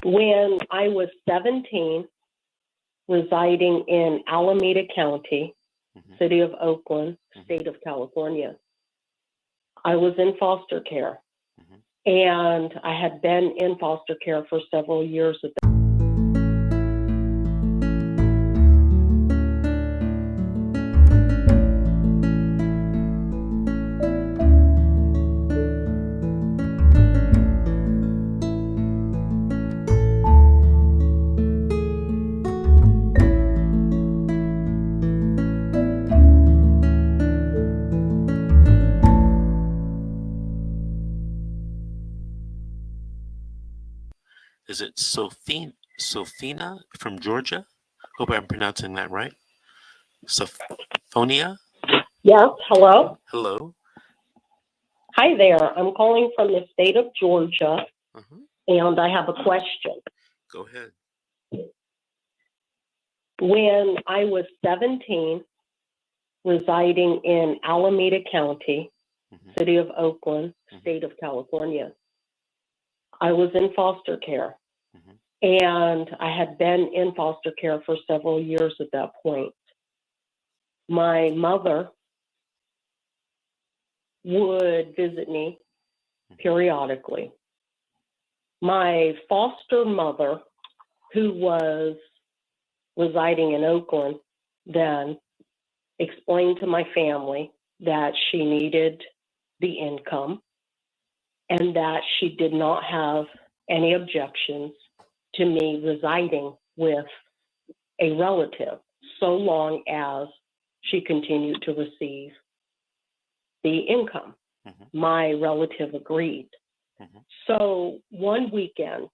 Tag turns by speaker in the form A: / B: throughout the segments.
A: When I was 17, residing in Alameda County, City of Oakland, State of California, I was in foster care. And I had been in foster care for several years at that.
B: Is it Sophina from Georgia? Hope I'm pronouncing that right. Sophonia?
A: Yes, hello?
B: Hello.
A: Hi there. I'm calling from the state of Georgia, and I have a question.
B: Go ahead.
A: When I was 17, residing in Alameda County, City of Oakland, State of California, I was in foster care. And I had been in foster care for several years at that point. My mother would visit me periodically. My foster mother, who was residing in Oakland then, explained to my family that she needed the income and that she did not have any objections to me residing with a relative so long as she continued to receive the income. My relative agreed. So one weekend,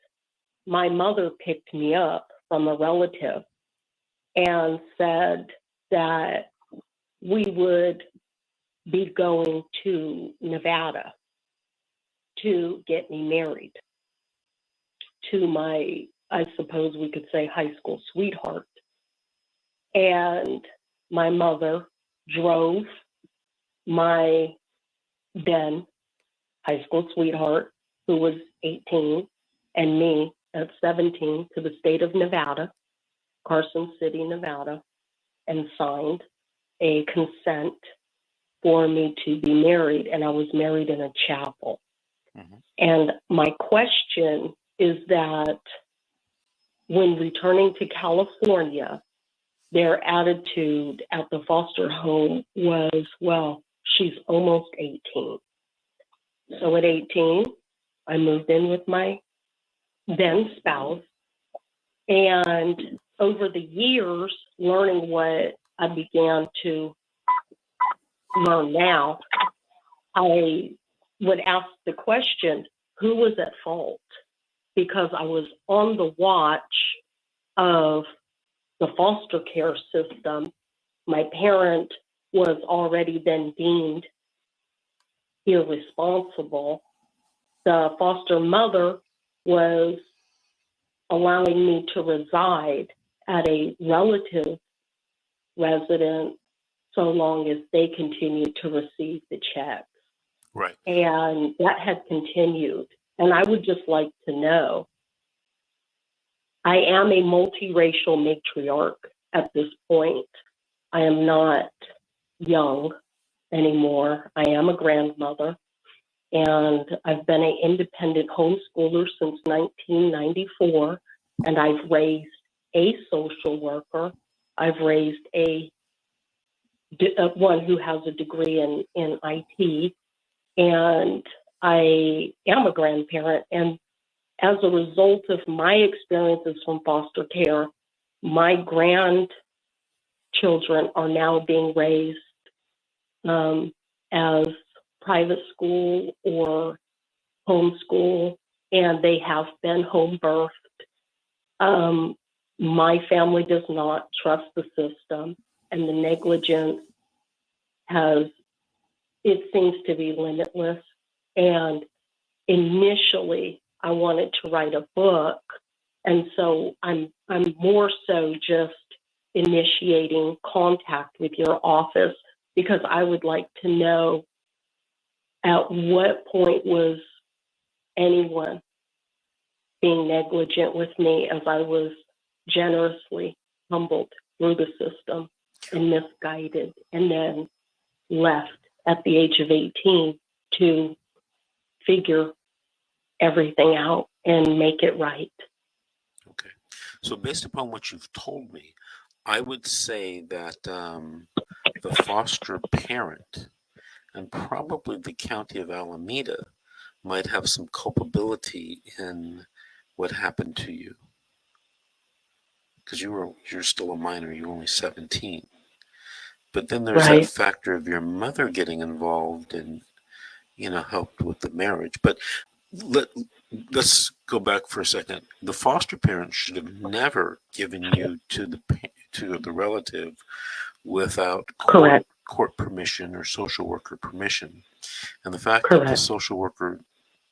A: my mother picked me up from a relative and said that we would be going to Nevada to get me married to my, I suppose we could say, high school sweetheart. And my mother drove my then high school sweetheart, who was 18, and me at 17 to the state of Nevada, Carson City, Nevada, and signed a consent for me to be married. And I was married in a chapel. And my question is that when returning to California, their attitude at the foster home was, well, she's almost 18. So at 18, I moved in with my then spouse. And over the years, learning what I began to learn now, I would ask the question, who was at fault? Because I was on the watch of the foster care system. My parent was already then deemed irresponsible. The foster mother was allowing me to reside at a relative residence so long as they continued to receive the checks.
B: Right.
A: And that had continued. And I would just like to know, I am a multiracial matriarch at this point. I am not young anymore. I am a grandmother, and I've been an independent homeschooler since 1994, and I've raised a social worker. I've raised one who has a degree in IT, and I am a grandparent. And as a result of my experiences from foster care, my grandchildren are now being raised as private school or homeschool, and they have been home birthed. My family does not trust the system, and the negligence it seems to be limitless. And initially, I wanted to write a book, and so I'm more so just initiating contact with your office because I would like to know at what point was anyone being negligent with me as I was generously humbled through the system and misguided, and then left at the age of 18 to figure everything out and make it right.
B: Okay. So based upon what you've told me, I would say that the foster parent and probably the county of Alameda might have some culpability in what happened to you. Because you're still a minor, you're only 17. But then there's
A: Right.
B: that factor of your mother getting involved and, helped with the marriage. But let's go back for a second. The foster parent should have never given you to the relative without
A: Correct.
B: court permission or social worker permission. And the fact that the
A: Correct.
B: social worker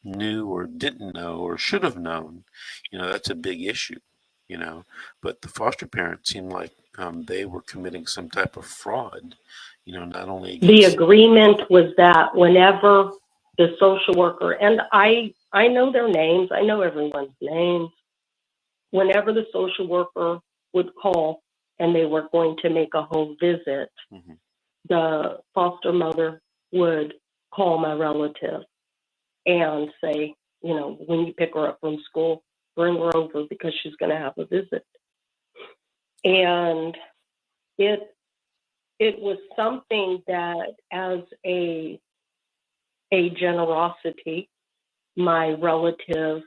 B: knew or didn't know or should have known, that's a big issue, But the foster parent seemed like they were committing some type of fraud, not only
A: The
B: against...
A: agreement was that whenever the social worker, and I know their names, I know everyone's names, whenever the social worker would call and they were going to make a home visit,
B: Mm-hmm.
A: the foster mother would call my relative and say, when you pick her up from school, bring her over because she's going to have a visit. And it was something that, as a generosity, my relative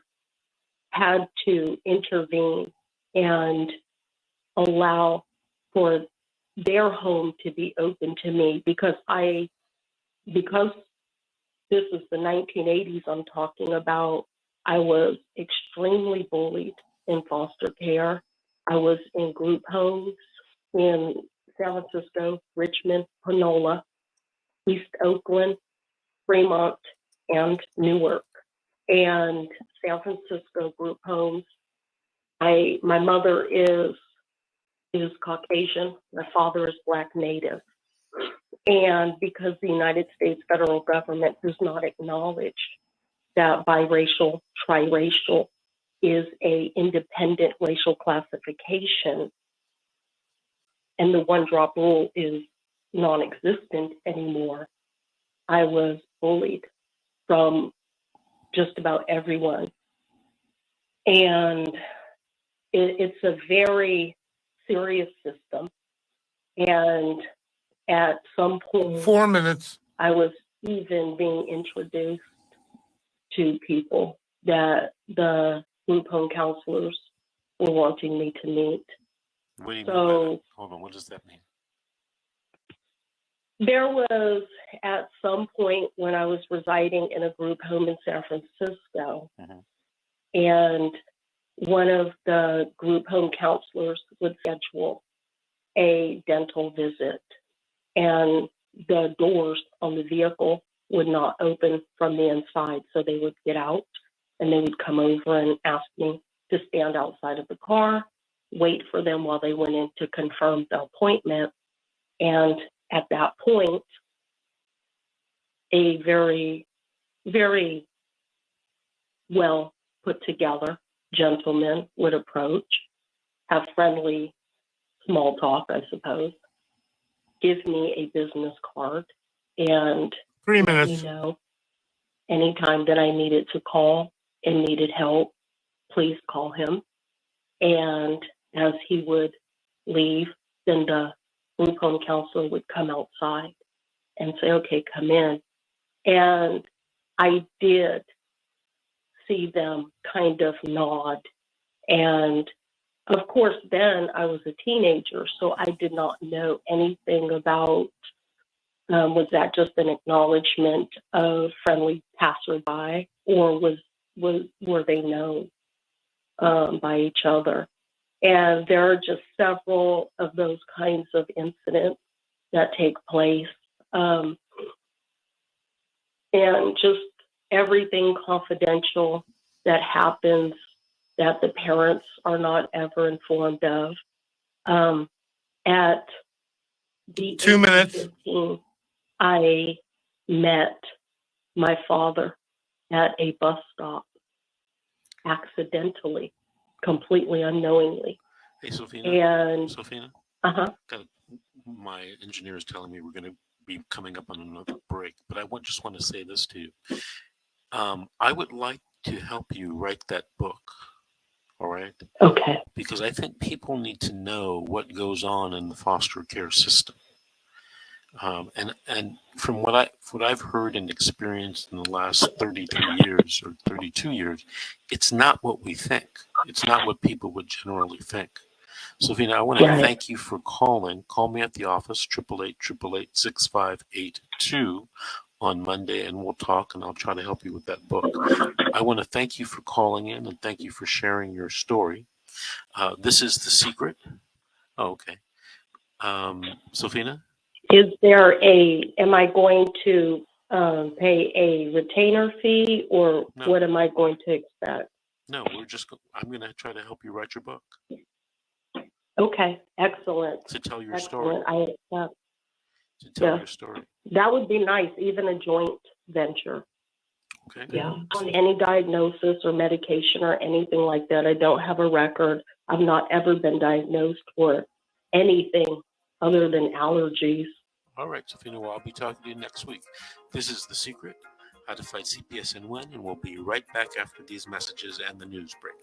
A: had to intervene and allow for their home to be open to me, because this is the 1980s I'm talking about. I was extremely bullied in foster care. I was in group homes in San Francisco, Richmond, Panola, East Oakland, Fremont, and Newark. And San Francisco group homes. My mother is Caucasian. My father is Black Native. And because the United States federal government does not acknowledge that biracial, triracial is a independent racial classification, and the one-drop rule is non-existent anymore, I was bullied from just about everyone. And it's a very serious system. And at some point,
C: 4 minutes.
A: I was even being introduced to people that the group home counselors were wanting me to meet.
B: What do you mean by that? Hold on, what does that mean?
A: There was, at some point, when I was residing in a group home in San Francisco,
B: Mm-hmm.
A: and one of the group home counselors would schedule a dental visit, and the doors on the vehicle would not open from the inside, so they would get out and they would come over and ask me to stand outside of the car, wait for them while they went in to confirm the appointment. And at that point, a very, very well put together gentleman would approach, have friendly small talk, I suppose, give me a business card, and
C: 3
A: let
C: minutes.
A: me know anytime that I needed to call and needed help, please call him. And as he would leave, then the group home counselor would come outside and say, okay, come in. And I did see them kind of nod. And of course, then I was a teenager, so I did not know anything about, was that just an acknowledgement of friendly passerby, or were they known by each other? And there are just several of those kinds of incidents that take place. And just everything confidential that happens that the parents are not ever informed of. At the
C: 2 minutes.
A: age of 15, I met my father at a bus stop accidentally, completely unknowingly.
B: Hey, Sophina.
A: And
B: Sophina,
A: uh-huh.
B: my engineer is telling me we're going to be coming up on another break, but I just want to say this to you. I would like to help you write that book. All right.
A: Okay.
B: Because I think people need to know what goes on in the foster care system. And from what I've heard and experienced in the last 33 years or 32 years, it's not what we think. It's not what people would generally think. Sophina, I want to thank you for calling. Call me at the office, 888-888-6582 on Monday, and we'll talk, and I'll try to help you with that book. I want to thank you for calling in, and thank you for sharing your story. This is The Secret. Oh, okay. Sophina?
A: Am I going to pay a retainer fee, or what am I going to expect?
B: No, I'm going to try to help you write your book.
A: Okay, excellent.
B: To tell your
A: Excellent.
B: story. To tell your story.
A: That would be nice, even a joint venture.
B: Okay.
A: Yeah. On any diagnosis or medication or anything like that, I don't have a record. I've not ever been diagnosed for anything other than allergies.
B: All right, Sophina, well, I'll be talking to you next week. This is The Secret, How to Fight CPS and Win, and we'll be right back after these messages and the news break.